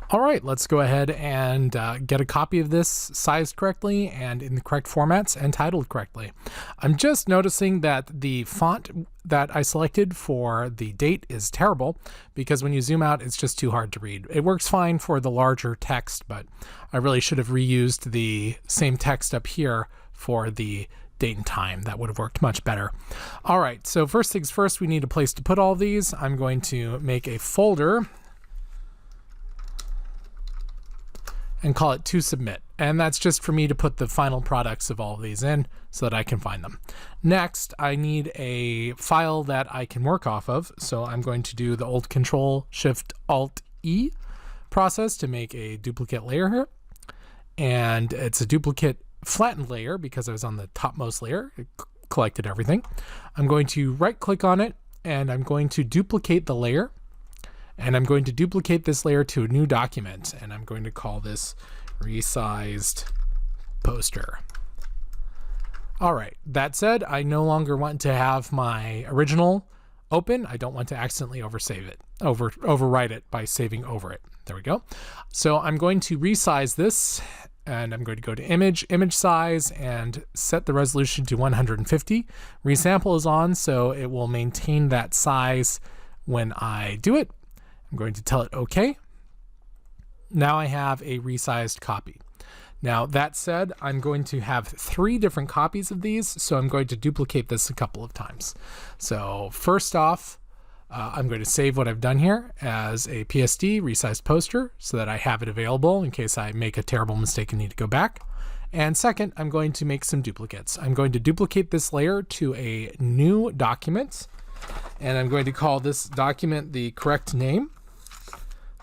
All right, let's go ahead and get a copy of this sized correctly and in the correct formats and titled correctly. I'm just noticing that the font that I selected for the date is terrible because when you zoom out, it's just too hard to read. It works fine for the larger text, but I really should have reused the same text up here for the date and time. That would have worked much better. All right, so first things first, we need a place to put all these. I'm going to make a folder and call it to submit. And that's just for me to put the final products of all of these in so that I can find them. Next, I need a file that I can work off of. So I'm going to do the old Control-Shift-Alt-E process to make a duplicate layer here. And it's a duplicate flattened layer because I was on the topmost layer. It collected everything. I'm going to right click on it and I'm going to duplicate the layer. And I'm going to duplicate this layer to a new document, and I'm going to call this resized poster. All right, that said, I no longer want to have my original open. I don't want to accidentally overwrite it by saving over it. There we go. So I'm going to resize this, and I'm going to go to image size, and set the resolution to 150. Resample is on, so it will maintain that size when I do it. I'm going to tell it OK. Now I have a resized copy. Now that said, I'm going to have 3 different copies of these, so I'm going to duplicate this a couple of times. So first off, I'm going to save what I've done here as a PSD resized poster so that I have it available in case I make a terrible mistake and need to go back. And second, I'm going to make some duplicates. I'm going to duplicate this layer to a new document, and I'm going to call this document the correct name.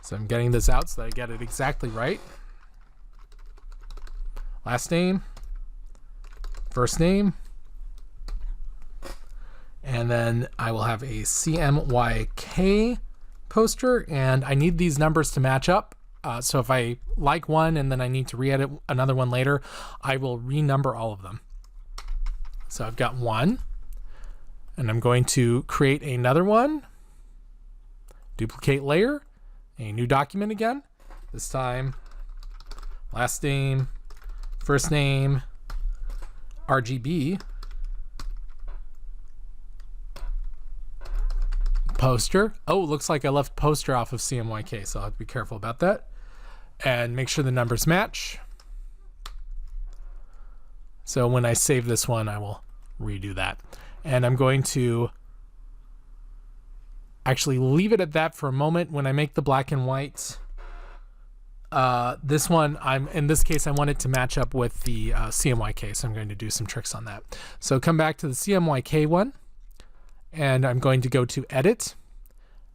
So I'm getting this out so that I get it exactly right. Last name, first name, and then I will have a CMYK poster, and I need these numbers to match up. So if I like one and then I need to re-edit another one later, I will renumber all of them. So I've got 1, and I'm going to create another one, duplicate layer, a new document again, this time last name, first name, RGB, poster. Oh, looks like I left poster off of CMYK, so I'll have to be careful about that. And make sure the numbers match. So when I save this one, I will redo that. And I'm going to actually leave it at that for a moment. When I make the black and white, this one, in this case, I want it to match up with the CMYK, so I'm going to do some tricks on that. So come back to the CMYK one, and I'm going to go to Edit,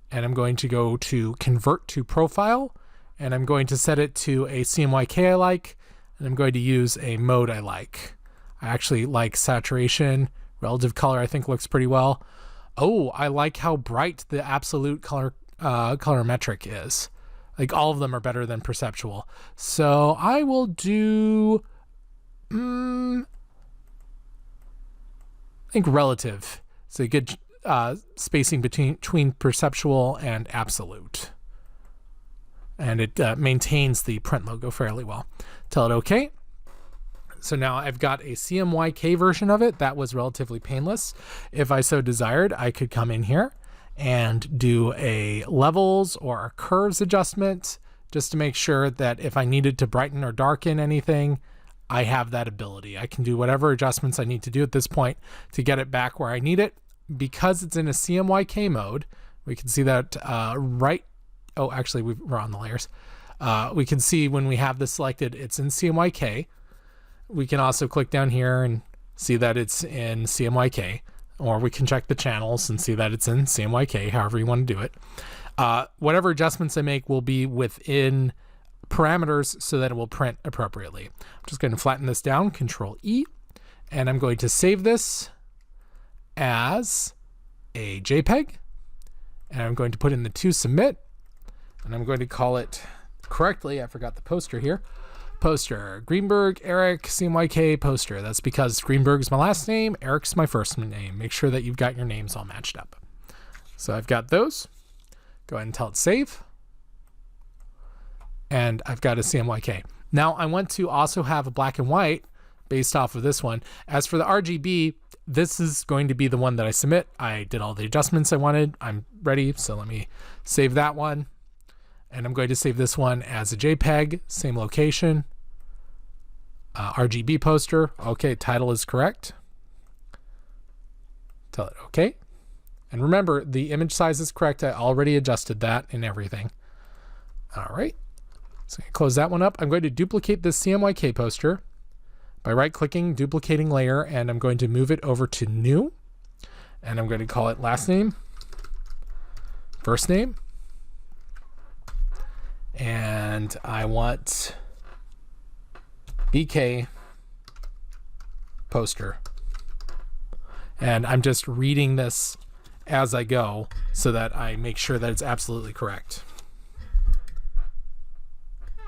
and I'm going to go to Convert to Profile, and I'm going to set it to a CMYK I like, and I'm going to use a mode I like. I actually like saturation. Relative color I think looks pretty well. Oh, I like how bright the absolute color colorimetric is. Like all of them are better than perceptual. So I will do, I think relative. It's a good spacing between perceptual and absolute. And it maintains the print logo fairly well. Tell it OK. So now I've got a CMYK version of it that was relatively painless. If I so desired, I could come in here and do a levels or a curves adjustment just to make sure that if I needed to brighten or darken anything, I have that ability. I can do whatever adjustments I need to do at this point to get it back where I need it. Because it's in a CMYK mode, we can see that oh, actually we're on the layers. We can see when we have this selected, it's in CMYK. We can also click down here and see that it's in CMYK, or we can check the channels and see that it's in CMYK, however you want to do it. Whatever adjustments I make will be within parameters so that it will print appropriately. I'm just going to flatten this down, Control E, and I'm going to save this as a JPEG, and I'm going to put in the to submit, and I'm going to call it correctly. I forgot the poster here. Poster, Greenberg, Eric, CMYK poster. That's because Greenberg's my last name, Eric's my first name. Make sure that you've got your names all matched up. So I've got those. Go ahead and tell it save. and I've got a CMYK. Now I want to also have a black and white based off of this one. As for the RGB, this is going to be the one that I submit. I did all the adjustments I wanted. I'm ready, so let me save that one. And I'm going to save this one as a JPEG, same location. RGB poster. Okay, title is correct. Tell it okay. And remember, the image size is correct. I already adjusted that and everything. All right. So I close that one up. I'm going to duplicate this CMYK poster by right-clicking, duplicating layer, and I'm going to move it over to new. And I'm going to call it last name, first name. And I want BK poster. And I'm just reading this as I go so that I make sure that it's absolutely correct.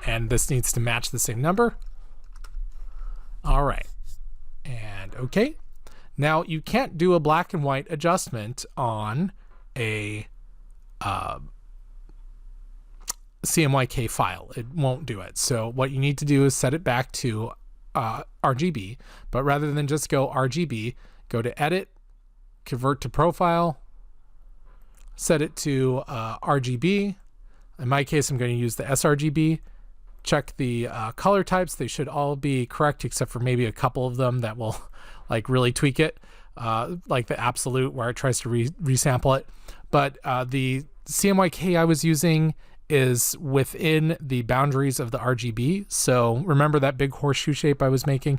And this needs to match the same number. All right. And okay. Now you can't do a black and white adjustment on a CMYK file. It won't do it. So what you need to do is set it back to RGB, but rather than just go RGB, go to edit, convert to profile, set it to RGB. In my case, I'm going to use the sRGB. Check the color types. They should all be correct except for maybe a couple of them that will like really tweak it, like the absolute where it tries to resample it. But the CMYK I was using is within the boundaries of the RGB. So remember that big horseshoe shape I was making?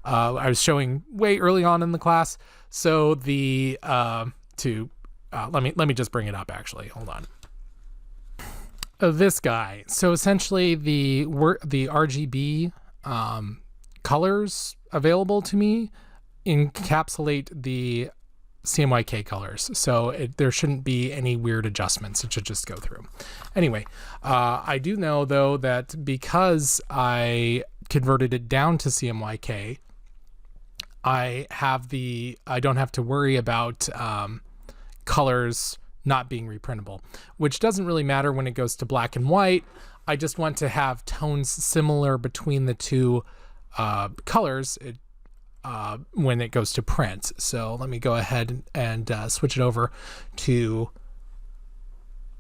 I was showing way early on in the class. So the let me just bring it up actually. Hold on. This guy. So essentially the RGB colors available to me encapsulate the CMYK colors. So there shouldn't be any weird adjustments. It should just go through. Anyway, I do know though that because I converted it down to CMYK, I don't have to worry about colors not being reprintable, which doesn't really matter when it goes to black and white. I just want to have tones similar between the two colors when it goes to print. So let me go ahead and switch it over to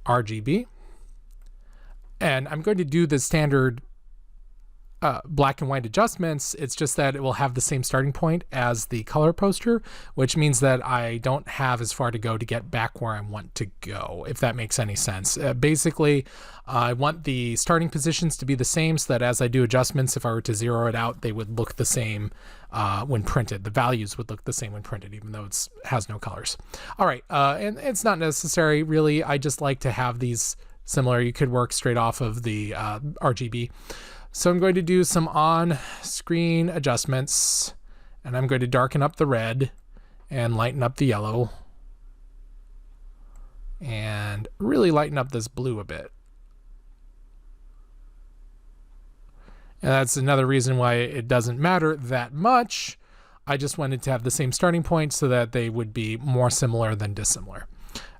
RGB. And I'm going to do the standard black and white adjustments. It's just that it will have the same starting point as the color poster, which means that I don't have as far to go to get back where I want to go, if that makes any sense. Basically, I want the starting positions to be the same so that as I do adjustments, if I were to zero it out, they would look the same when printed. The values would look the same when printed, even though it has no colors. All right, and it's not necessary, really. I just like to have these similar. You could work straight off of the RGB. So I'm going to do some on-screen adjustments, and I'm going to darken up the red and lighten up the yellow and really lighten up this blue a bit. And that's another reason why it doesn't matter that much. I just wanted to have the same starting point so that they would be more similar than dissimilar.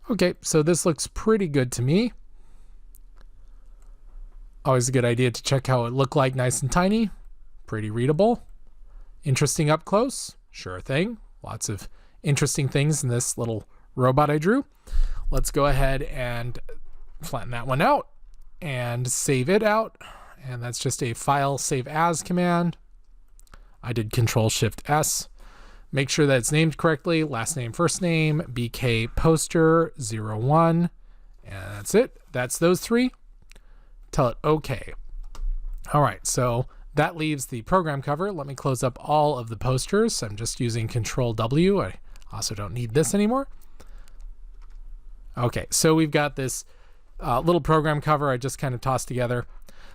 Okay, so this looks pretty good to me. Always a good idea to check how it looked like nice and tiny. Pretty readable. Interesting up close. Sure thing. Lots of interesting things in this little robot I drew. Let's go ahead and flatten that one out and save it out. And that's just a file save as command. I did Control-Shift-S. Make sure that it's named correctly. Last name, first name, BK poster 01. And that's it. That's those three. Tell it okay. All right, so that leaves the program cover. Let me close up all of the posters. I'm just using Control-W. I also don't need this anymore. Okay, so we've got this little program cover I just kind of tossed together.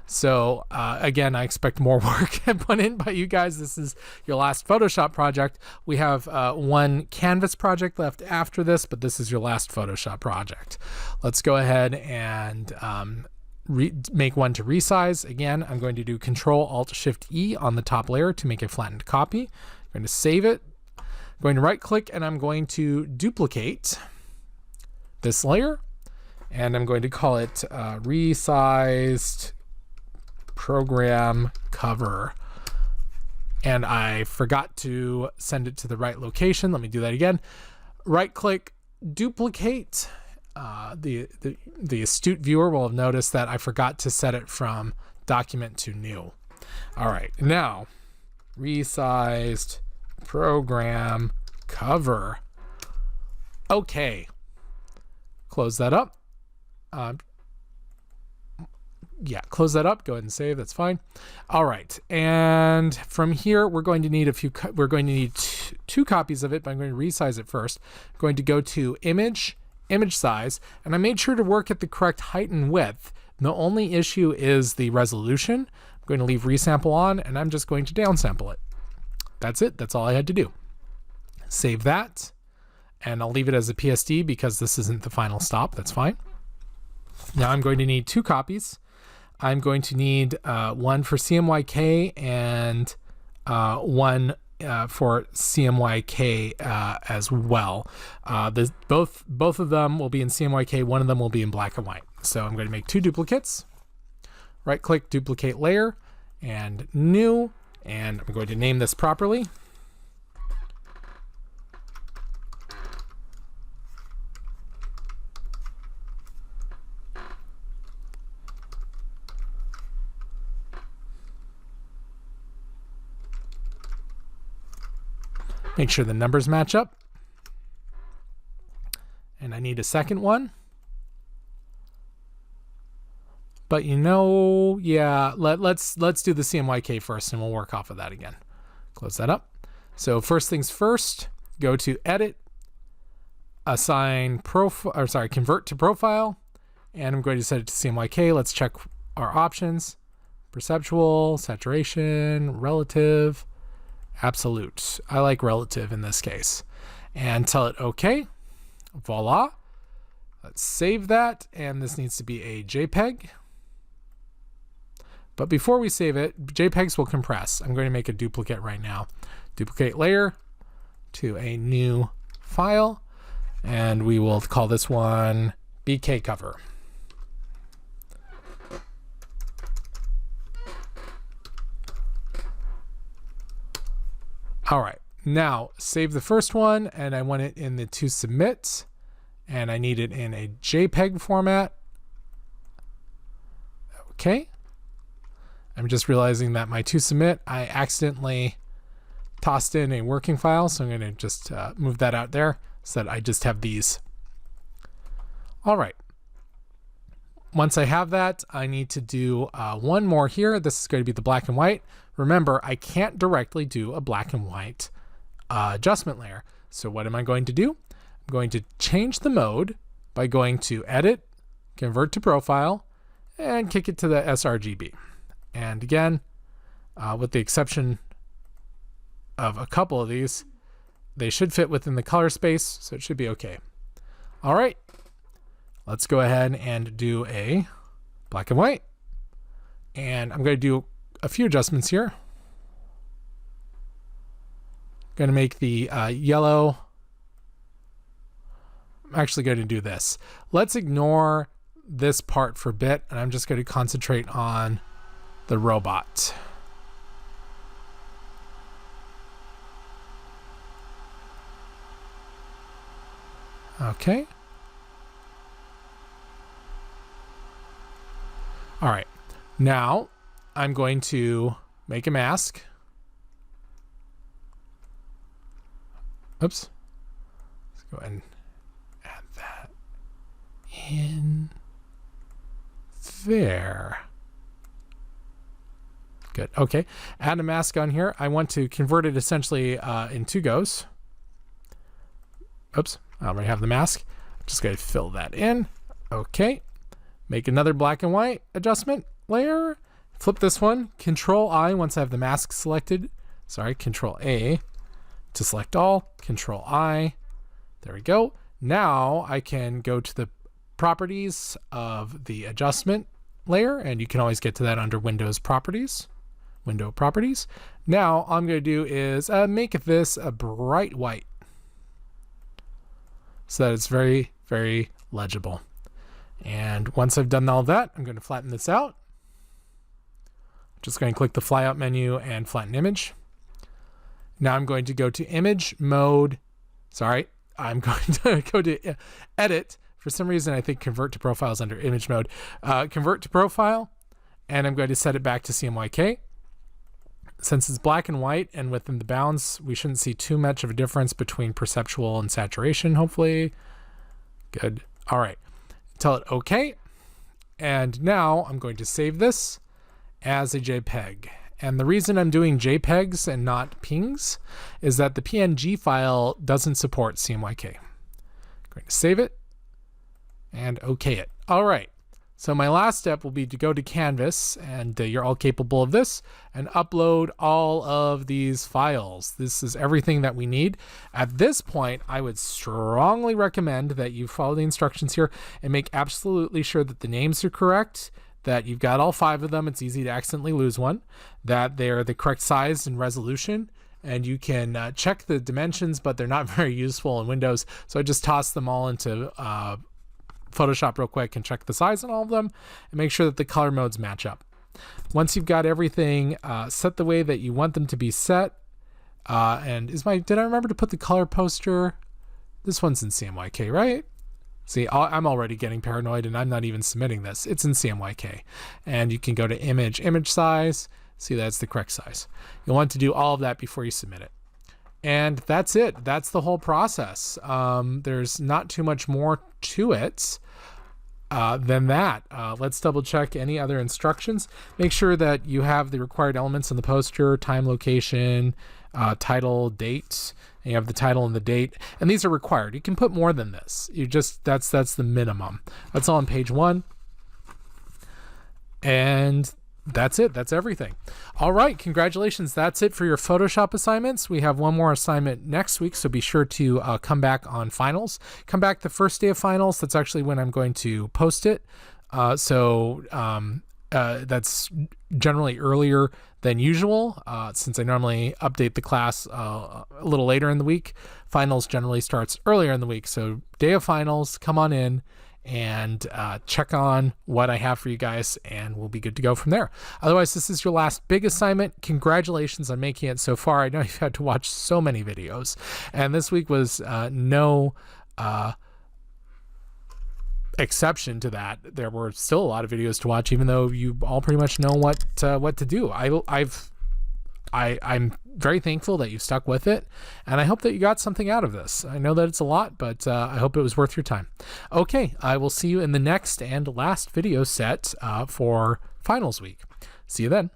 So again, I expect more work put in by you guys. This is your last Photoshop project. We have one Canvas project left after this, but this is your last Photoshop project. Let's go ahead and make one to resize. Again, I'm going to do Control-Alt-Shift-E on the top layer to make a flattened copy. I'm going to save it. I'm going to right click and I'm going to duplicate this layer and I'm going to call it resized program cover. And I forgot to send it to the right location. Let me do that again. Right click, duplicate. The astute viewer will have noticed that I forgot to set it from document to new. All right, now resized program cover. Okay, close that up. Yeah, close that up. Go ahead and save. That's fine. All right, and from here we're going to need two copies of it, but I'm going to resize it first. I'm going to go to image size, and I made sure to work at the correct height and width. The only issue is the resolution. I'm going to leave resample on, and I'm just going to downsample it. That's it. That's all I had to do. Save that, and I'll leave it as a PSD because this isn't the final stop. That's fine. Now I'm going to need two copies. I'm going to need one for CMYK and one for CMYK as well. Both of them will be in CMYK. One of them will be in black and white. So I'm going to make two duplicates. Right click, duplicate layer, and new. And I'm going to name this properly. Make sure the numbers match up. And I need a second one. But yeah, let's do the CMYK first and we'll work off of that again. Close that up. So first things first, go to edit, convert to profile, and I'm going to set it to CMYK. Let's check our options. Perceptual, saturation, relative, absolute. I like relative in this case. And tell it okay. Voila. Let's save that. And this needs to be a JPEG. But before we save it, JPEGs will compress. I'm going to make a duplicate right now. Duplicate layer to a new file. And we will call this one BK cover. All right, now save the first one, and I want it in the to submit, and I need it in a JPEG format. Okay. I'm just realizing that my to submit, I accidentally tossed in a working file, so I'm going to just move that out there so that I just have these. All right. Once I have that, I need to do one more here. This is going to be the black and white. Remember, I can't directly do a black and white adjustment layer. So what am I going to do? I'm going to change the mode by going to Edit, Convert to Profile, and kick it to the sRGB. And again, with the exception of a couple of these, they should fit within the color space, so it should be okay. All right, let's go ahead and do a black and white. And I'm going to do a few adjustments here. Going to make the yellow. I'm actually going to do this. Let's ignore this part for a bit, and I'm just going to concentrate on the robot. Okay. All right. Now I'm going to make a mask. Oops. Let's go ahead and add that in there. Good. Okay. Add a mask on here. I want to convert it essentially in two goes. Oops. I already have the mask. I'm just going to fill that in. Okay. Make another black and white adjustment layer. Flip this one. Control I once I have the mask selected. Sorry, Control A to select all. Control I. There we go. Now I can go to the properties of the adjustment layer, and you can always get to that under Windows Properties. Window Properties. Now all I'm going to do is make this a bright white so that it's very, very legible. And once I've done all that, I'm going to flatten this out. Just going to click the flyout menu and flatten image. Now I'm going to go to image mode. Sorry, I'm going to go to edit. For some reason, I think convert to profile is under image mode. Convert to profile, and I'm going to set it back to CMYK. Since it's black and white and within the bounds, we shouldn't see too much of a difference between perceptual and saturation, hopefully. Good. All right. Tell it OK. And now I'm going to save this as a JPEG. And the reason I'm doing JPEGs and not PNGs is that the PNG file doesn't support CMYK. I'm going to save it and OK it. All right. So my last step will be to go to Canvas, and you're all capable of this, and upload all of these files. This is everything that we need. At this point, I would strongly recommend that you follow the instructions here and make absolutely sure that the names are correct, that you've got all 5 of them. It's easy to accidentally lose one, that they're the correct size and resolution, and you can check the dimensions, but they're not very useful in Windows. So I just toss them all into Photoshop real quick and check the size on all of them and make sure that the color modes match up. Once you've got everything set the way that you want them to be set, and did I remember to put the color poster? This one's in CMYK, right? See, I'm already getting paranoid and I'm not even submitting this. It's in CMYK. And you can go to image size, see that's the correct size. You'll want to do all of that before you submit it. And that's it. That's the whole process. There's not too much more to it than that. Let's double check any other instructions. Make sure that you have the required elements in the poster: time, location, title, date. And you have the title and the date, and these are required. You can put more than this. That's the minimum. That's all on page 1. And that's it. That's everything. All right. Congratulations. That's it for your Photoshop assignments. We have one more assignment next week, so be sure to come back on finals. Come back the first day of finals. That's actually when I'm going to post it. That's generally earlier than usual, since I normally update the class a little later in the week. Finals generally starts earlier in the week. So day of finals, come on in and check on what I have for you guys, and we'll be good to go from there. Otherwise, this is your last big assignment. Congratulations on making it so far. I know you've had to watch so many videos, and this week was no exception to that. There were still a lot of videos to watch, even though you all pretty much know what to do. I'm very thankful that you stuck with it, and I hope that you got something out of this. I know that it's a lot, but I hope it was worth your time. Okay, I will see you in the next and last video set for finals week. See you then.